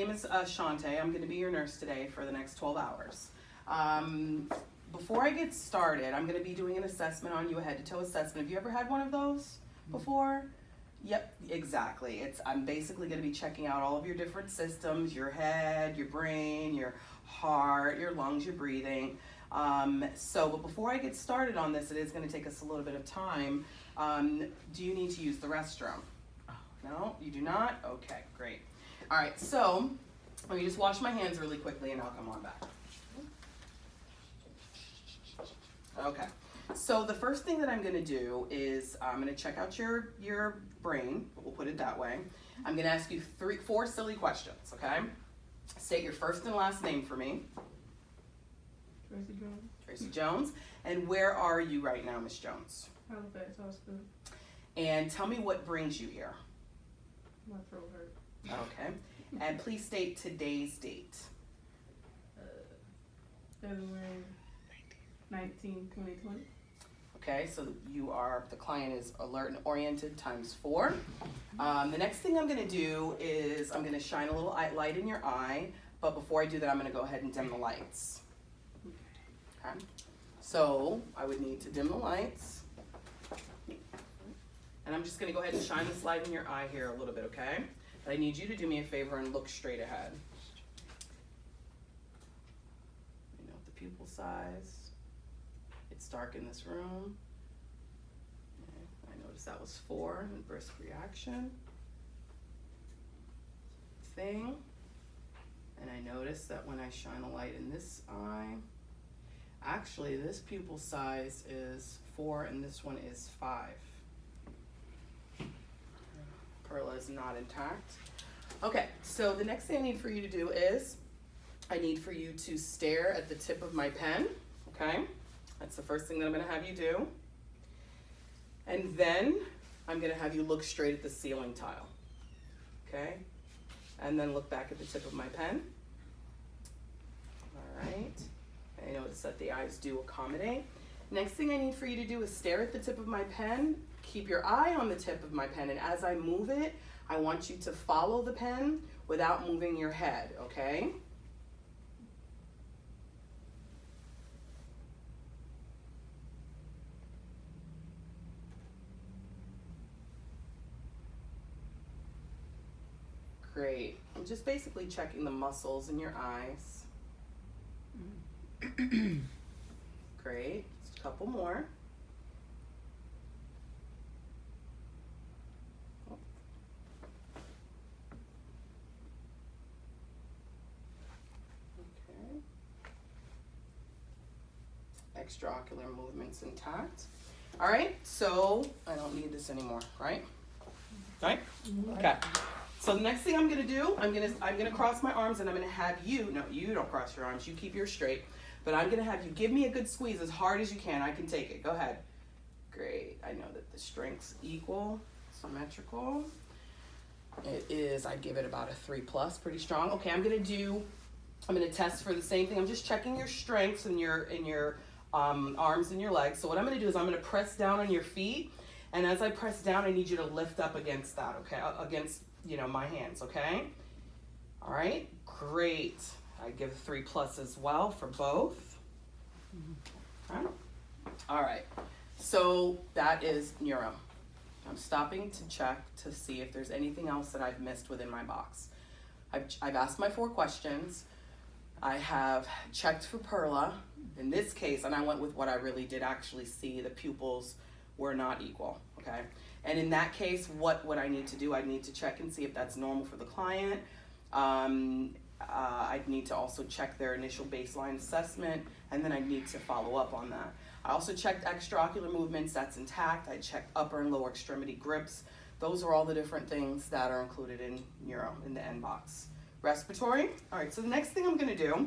My name is Shante. I'm going to be your nurse today for the next 12 hours. Before I get started, I'm going to be doing an assessment on you, a head-to-toe assessment. Have you ever had one of those before? Yep, exactly. I'm basically going to be checking out all of your different systems, your head, your brain, your heart, your lungs, your breathing. But before I get started on this, it is going to take us a little bit of time. Do you need to use the restroom? No, you do not? Okay, great. All right, so let me just wash my hands really quickly and I'll come on back. Okay, so the first thing that I'm going to do is I'm going to check out your brain, we'll put it that way. I'm going to ask you 4 silly questions, okay? State your first and last name for me. Tracy Jones. Tracy Jones. And where are you right now, Miss Jones? Halifax Hospital. And tell me what brings you here. My throat hurt. Okay. And please state today's date. February 19, 2020. Okay, so the client is alert and oriented times 4. The next thing I'm going to do is I'm going to shine a little light in your eye, but before I do that, I'm going to go ahead and dim the lights. Okay, so I would need to dim the lights. And I'm just going to go ahead and shine this light in your eye here a little bit, okay? But I need you to do me a favor and look straight ahead. You know the pupil size. It's dark in this room. Okay. I noticed that was 4 in brisk reaction. Thing. And I noticed that when I shine a light in this eye, actually this pupil size is 4 and this one is 5. Perla is not intact. Okay, so the next thing I need for you to do is I need for you to stare at the tip of my pen, okay? That's the first thing that I'm going to have you do. And then I'm going to have you look straight at the ceiling tile, okay? And then look back at the tip of my pen. All right. I notice that the eyes do accommodate. Next thing I need for you to do is stare at the tip of my pen. Keep your eye on the tip of my pen, and as I move it, I want you to follow the pen without moving your head, okay? Great. I'm just basically checking the muscles in your eyes. Great. Just a couple more. Extraocular movements intact. All right, so I don't need this anymore, right? Right? Okay. So the next thing I'm gonna do, I'm gonna cross my arms and I'm gonna have you, no, you don't cross your arms, you keep yours straight, but I'm gonna have you give me a good squeeze as hard as you can. I can take it. Go ahead. Great. I know that the strength's equal, symmetrical. It is, I give it about a 3+, pretty strong. Okay, I'm gonna test for the same thing. I'm just checking your strengths in your arms and your legs. So what I'm going to do is I'm going to press down on your feet, and as I press down, I need you to lift up against that, okay? Against, my hands, okay? All right, great. I give 3+ as well for both. Okay. All right, so that is neuro. I'm stopping to check to see if there's anything else that I've missed within my box. I've asked my 4 questions. I have checked for Perla. In this case, and I went with what I really did actually see, the pupils were not equal, okay? And in that case, what would I need to do? I'd need to check and see if that's normal for the client. I'd need to also check their initial baseline assessment, and then I'd need to follow up on that. I also checked extraocular movements, that's intact. I checked upper and lower extremity grips. Those are all the different things that are included in neuro, in the N box. Respiratory, all right, so the next thing I'm gonna do,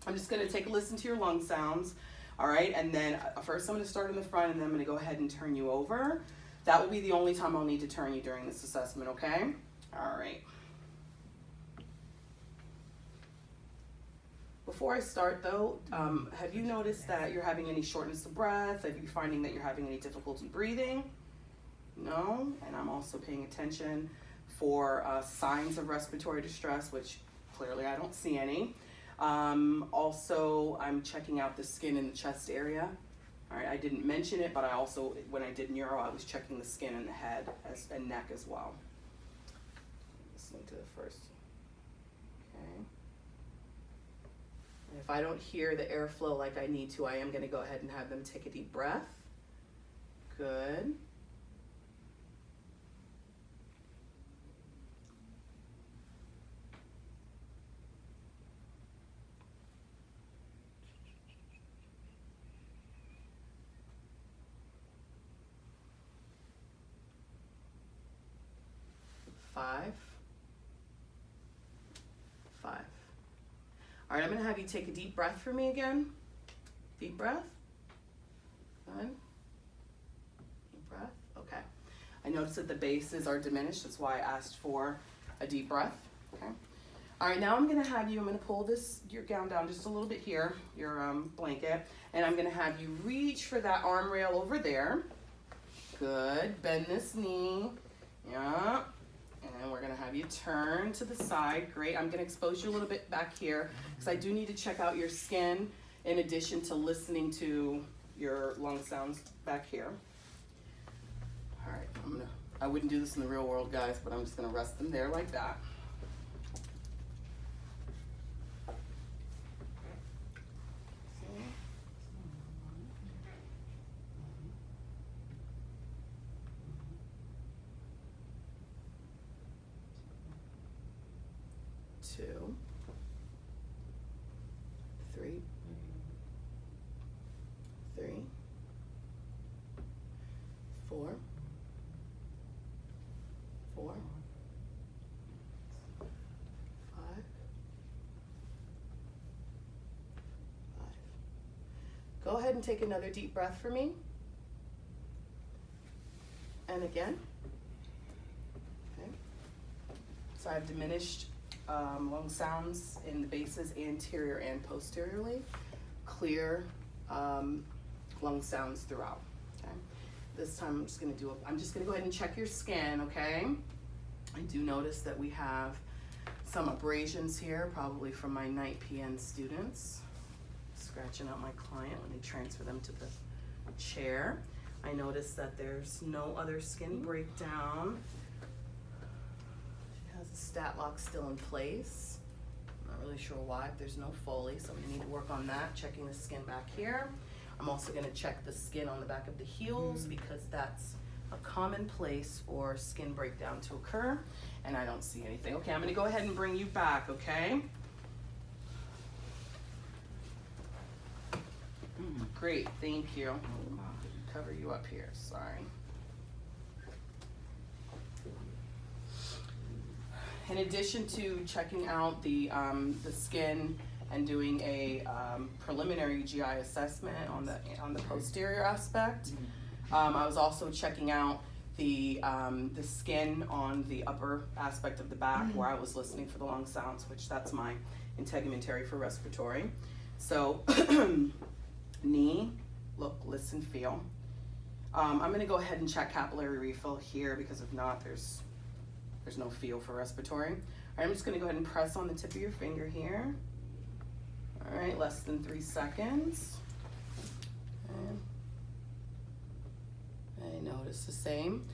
I'm just gonna take a listen to your lung sounds, all right? And then first I'm gonna start in the front, and then I'm gonna go ahead and turn you over. That will be the only time I'll need to turn you during this assessment, okay? All right. Before I start though, have you noticed that you're having any shortness of breath? Are you finding that you're having any difficulty breathing? No, and I'm also paying attention for signs of respiratory distress, which clearly I don't see any. Also, I'm checking out the skin in the chest area. All right, I didn't mention it, but I also, when I did neuro, I was checking the skin in the head and neck as well. Listening to the first. Okay. And if I don't hear the airflow like I need to, I am going to go ahead and have them take a deep breath. Good. Five. All right, I'm gonna have you take a deep breath for me again. Deep breath. Good. Deep breath. Okay. I noticed that the bases are diminished. That's why I asked for a deep breath. Okay. All right, now I'm gonna have you, I'm gonna pull your gown down just a little bit here, your blanket, and I'm gonna have you reach for that arm rail over there. Good. Bend this knee. Yeah. And we're gonna have you turn to the side. Great. I'm gonna expose you a little bit back here because I do need to check out your skin in addition to listening to your lung sounds back here. All right, I wouldn't do this in the real world, guys, but I'm just gonna rest them there like that. Two, three, four, five. Go ahead and take another deep breath for me. And again. Okay. So I've diminished lung sounds in the bases anterior and posteriorly. Clear lung sounds throughout. Okay. This time I'm just gonna go ahead and check your skin, okay? I do notice that we have some abrasions here, probably from my night PN students. Scratching out my client when they transfer them to the chair. I notice that there's no other skin breakdown. She has a stat lock still in place. I'm not really sure why, if there's no Foley, so I'm gonna need to work on that, checking the skin back here. I'm also gonna check the skin on the back of the heels because that's a common place for skin breakdown to occur, and I don't see anything. Okay, I'm gonna go ahead and bring you back, okay? Great, thank you. Cover you up here, sorry. In addition to checking out the skin and doing a preliminary GI assessment on the posterior aspect, I was also checking out the skin on the upper aspect of the back where I was listening for the lung sounds, which that's my integumentary for respiratory. So knee, look, listen, feel. I'm gonna go ahead and check capillary refill here because if not, there's no feel for respiratory. All right, I'm just gonna go ahead and press on the tip of your finger here. All right, less than 3 seconds. And I notice the same.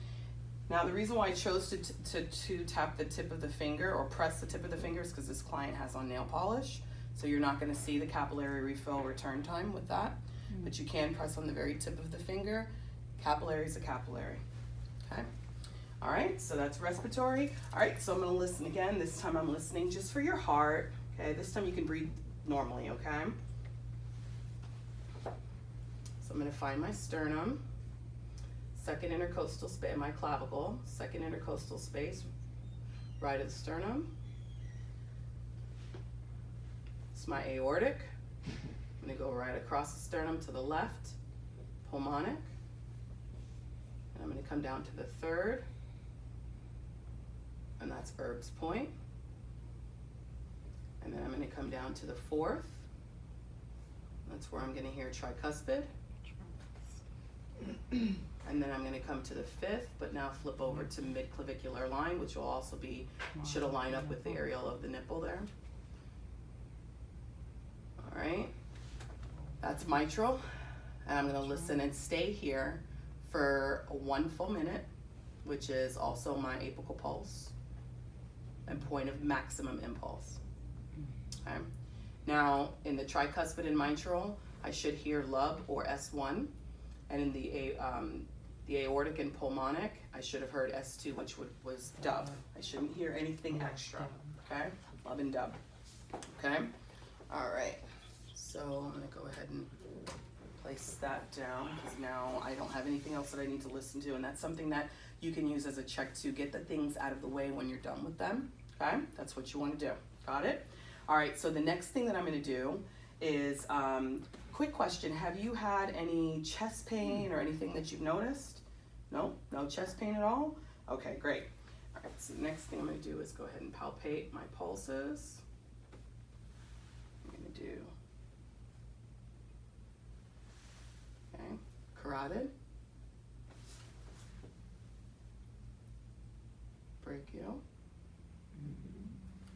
Now the reason why I chose to tap the tip of the finger or press the tip of the finger is because this client has on nail polish. So you're not gonna see the capillary refill return time with that, but you can press on the very tip of the finger. Capillary is a capillary, okay? All right, so that's respiratory. All right, so I'm gonna listen again. This time I'm listening just for your heart, okay? This time you can breathe normally, okay? So I'm gonna find my sternum, second intercostal space, my clavicle, second intercostal space, right of the sternum. It's my aortic. I'm gonna go right across the sternum to the left, pulmonic. And I'm gonna come down to the third, and that's Erb's point. And then I'm gonna come down to the fourth. That's where I'm gonna hear tricuspid. And then I'm gonna come to the fifth, but now flip over to mid-clavicular line, which will also be, should align up with the areola of the nipple there. right, that's mitral. And I'm gonna listen and stay here for 1 full minute, which is also my apical pulse and point of maximum impulse. Okay. Now, in the tricuspid and mitral, I should hear lub or S1, and in the aortic and pulmonic, I should have heard S2, which was dub. I shouldn't hear anything extra. Okay, lub and dub. Okay. All right. So I'm gonna go ahead and place that down because now I don't have anything else that I need to listen to, and that's something that you can use as a check to get the things out of the way when you're done with them. Okay, that's what you want to do. Got it? All right, so the next thing that I'm going to do is quick question. Have you had any chest pain or anything that you've noticed? No chest pain at all? Okay, great. All right, so the next thing I'm going to do is go ahead and palpate my pulses. I'm going to do carotid, brachial.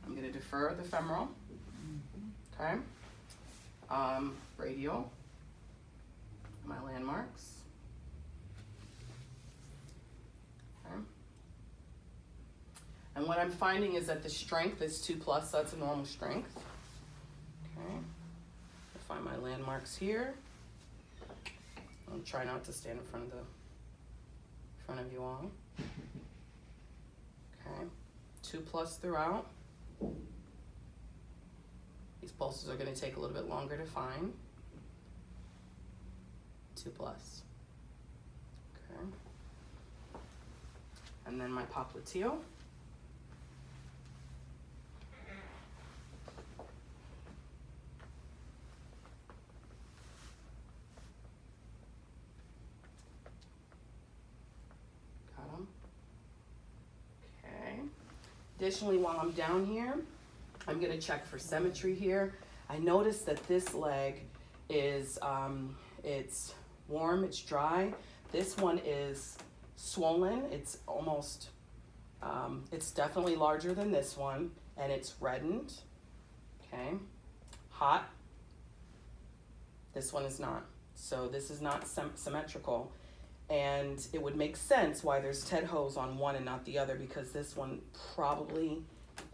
I'm going to defer the femoral. Okay. Radial. My landmarks. Okay. And what I'm finding is that the strength is 2+, that's a normal strength. Okay. I'll find my landmarks here. I'll try not to stand in front of you all. Okay. 2+ throughout. These pulses are going to take a little bit longer to find. 2+. Okay. And then my popliteal. Got them. Okay. Additionally, while I'm down here, I'm going to check for symmetry here. I noticed that this leg is, it's warm, it's dry. This one is swollen. It's almost, it's definitely larger than this one, and it's reddened. Okay. Hot. This one is not. So this is not symmetrical. And it would make sense why there's TED hose on one and not the other, because this one probably,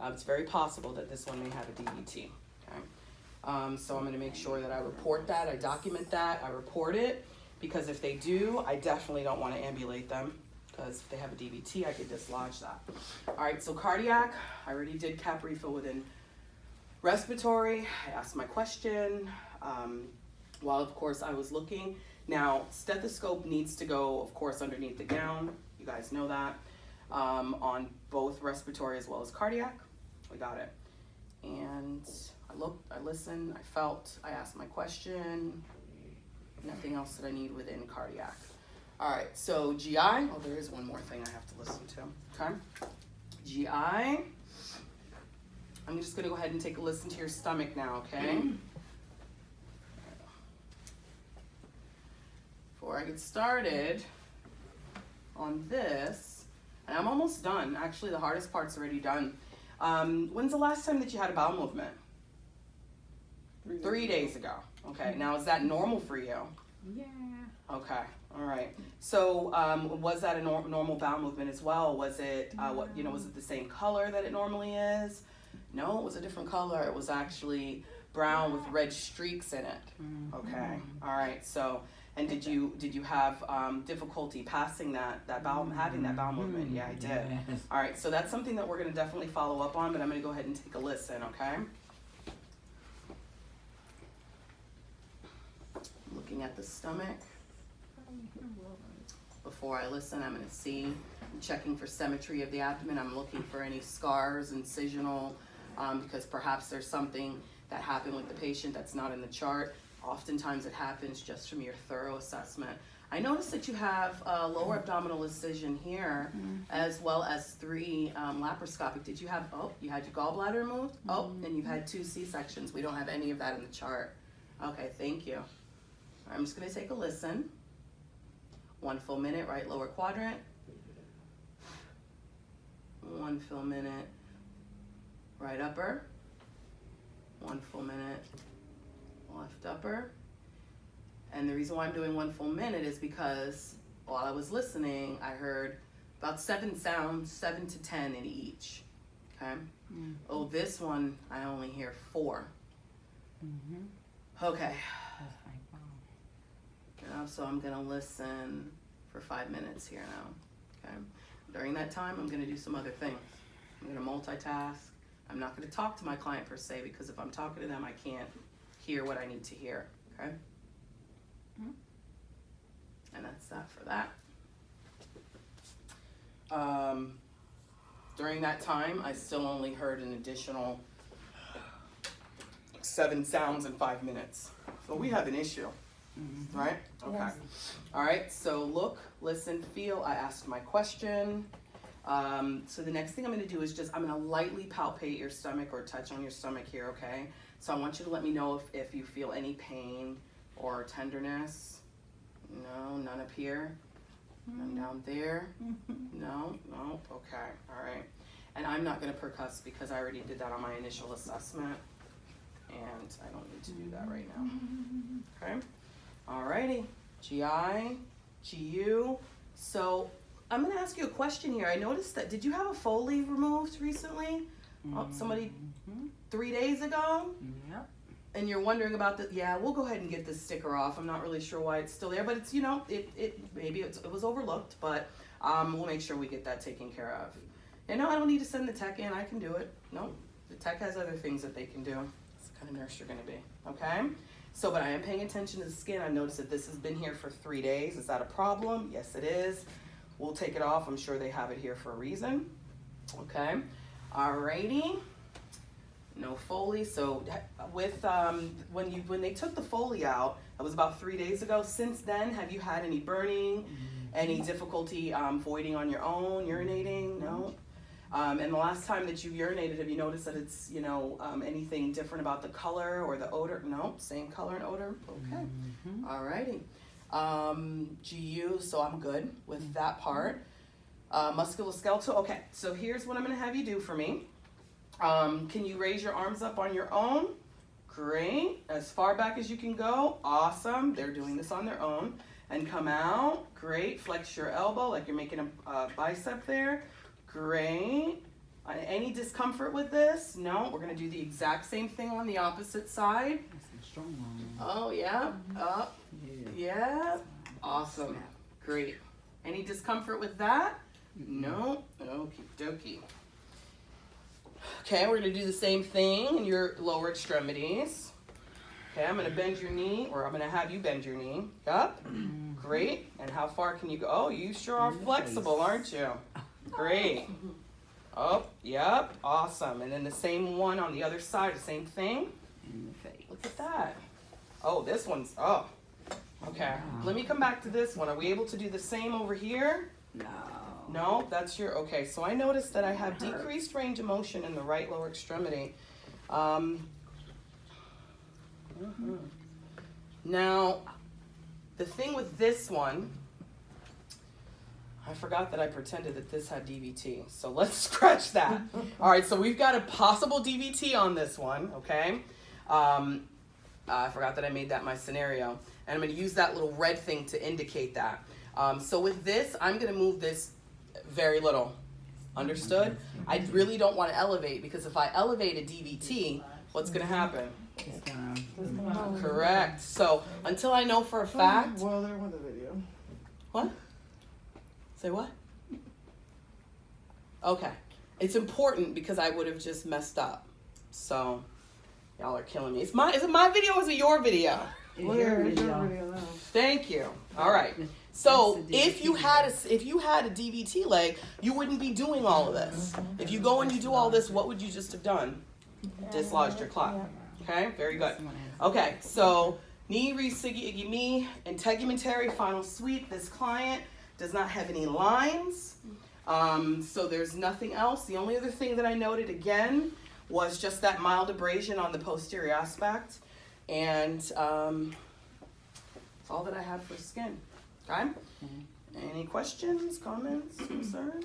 it's very possible that this one may have a DVT. Okay. So I'm going to make sure that I report that, I document that, I report it, because if they do, I definitely don't want to ambulate them, because if they have a DVT, I could dislodge that. All right, so cardiac, I already did cap refill within respiratory. I asked my question while, of course, I was looking. Now, stethoscope needs to go, of course, underneath the gown. You guys know that. On both respiratory as well as cardiac. We got it. And I looked, I listened, I felt, I asked my question. Nothing else that I need within cardiac. All right, so GI. Oh, there is one more thing I have to listen to. Okay. GI. I'm just going to go ahead and take a listen to your stomach now, okay? Before I get started on this, and I'm almost done. Actually, the hardest part's already done. When's the last time that you had a bowel movement? 3 days ago. Okay, now is that normal for you? Yeah. Okay, all right. So was that a normal bowel movement as well? Was it, was it the same color that it normally is? No, it was a different color. It was actually brown with red streaks in it. Okay, all right. So, and did you have difficulty passing that bowel, having that bowel movement? Yeah, I did. Yes. All right, so that's something that we're going to definitely follow up on, but I'm going to go ahead and take a listen, okay? Looking at the stomach. Before I listen, I'm going to see, I'm checking for symmetry of the abdomen. I'm looking for any scars, incisional, because perhaps there's something that happened with the patient that's not in the chart. Oftentimes it happens just from your thorough assessment. I noticed that you have a lower abdominal incision here, as well as 3 laparoscopic. Did you have, you had your gallbladder removed? Oh, and you've had 2 C-sections. We don't have any of that in the chart. Okay, thank you. I'm just going to take a listen. 1 full minute, right lower quadrant. 1 full minute, right upper. 1 full minute, left upper. And the reason why I'm doing 1 full minute is because while I was listening, I heard about 7 sounds, 7 to 10 in each. Okay. Mm. Oh, this one I only hear 4. Mm-hmm. Okay. That's like, wow. So I'm gonna listen for 5 minutes here now. Okay. During that time, I'm gonna do some other things. I'm gonna multitask. I'm not gonna talk to my client per se, because if I'm talking to them, I can't hear what I need to hear. Okay. Mhm. And that's that for that. During that time, I still only heard an additional 7 sounds in 5 minutes. So we have an issue, Mm-hmm. right? Okay. Yes. All right, so look, listen, feel. I asked my question. So the next thing I'm gonna do is I'm gonna lightly palpate your stomach or touch on your stomach here, okay? So I want you to let me know if you feel any pain or tenderness. No, none up here. None down there. No, okay, all right. And I'm not gonna percuss because I already did that on my initial assessment, and I don't need to do that right now. Okay, alrighty. GI, GU. So I'm gonna ask you a question here. I noticed that, did you have a Foley removed recently? Oh, somebody 3 days ago? Yep. And you're wondering about the, yeah, we'll go ahead and get this sticker off. I'm not really sure why it's still there, but it's, maybe it was overlooked, but we'll make sure we get that taken care of. And no, I don't need to send the tech in, I can do it. No, the tech has other things that they can do. It's the kind of nurse you're gonna be, okay? So, but I am paying attention to the skin. I've noticed that this has been here for 3 days. Is that a problem? Yes, it is. We'll take it off. I'm sure they have it here for a reason. Okay, alrighty. No Foley. So with when they took the Foley out, that was about 3 days ago. Since then, have you had any burning, any difficulty voiding on your own, urinating? No. And the last time that you urinated, have you noticed that it's anything different about the color or the odor? No, same color and odor. Okay. Alrighty. GU. So I'm good with that part. Musculoskeletal. Okay. So here's what I'm gonna have you do for me. Can you raise your arms up on your own? Great. As far back as you can go. Awesome. They're doing this on their own. And come out. Great. Flex your elbow like you're making a bicep there. Great. Any discomfort with this? No. We're going to do the exact same thing on the opposite side. That's a strong one. Oh, yeah. Up. Yeah. Awesome. Great. Any discomfort with that? No. Okie dokie. Okay, we're going to do the same thing in your lower extremities. Okay, I'm going to bend your knee, or I'm going to have you bend your knee. Up. Great. And how far can you go? Oh, you sure are flexible, aren't you? Great. Oh, yep. Awesome. And then the same one on the other side, the same thing. In the face. Look at that. Oh, this one's, okay. Let me come back to this one. Are we able to do the same over here? No. No, that's your, okay. So I noticed that I have decreased range of motion in the right lower extremity. Now, the thing with this one, I forgot that I pretended that this had DVT. So let's scratch that. All right, so we've got a possible DVT on this one, okay? I forgot that I made that my scenario. And I'm gonna use that little red thing to indicate that. So with this, I'm gonna move this very little. Understood? I really don't want to elevate, because if I elevate a DVT, what's gonna happen? It's gonna, Correct. So until I know for a fact. Well, there went the video. What? Say what? Okay. It's important because I would have just messed up. So y'all are killing me. Is it my video or is it your video? it's your video. Now. Thank you. All right. So if you had a DVT leg, you wouldn't be doing all of this. If you go and you do all this, what would you just have done? Dislodged your clot. Okay, very good. Okay, so knee, me, integumentary, final sweep. This client does not have any lines. So there's nothing else. The only other thing that I noted again was just that mild abrasion on the posterior aspect. And that's all that I have for skin. Okay? Any questions, comments, concerns?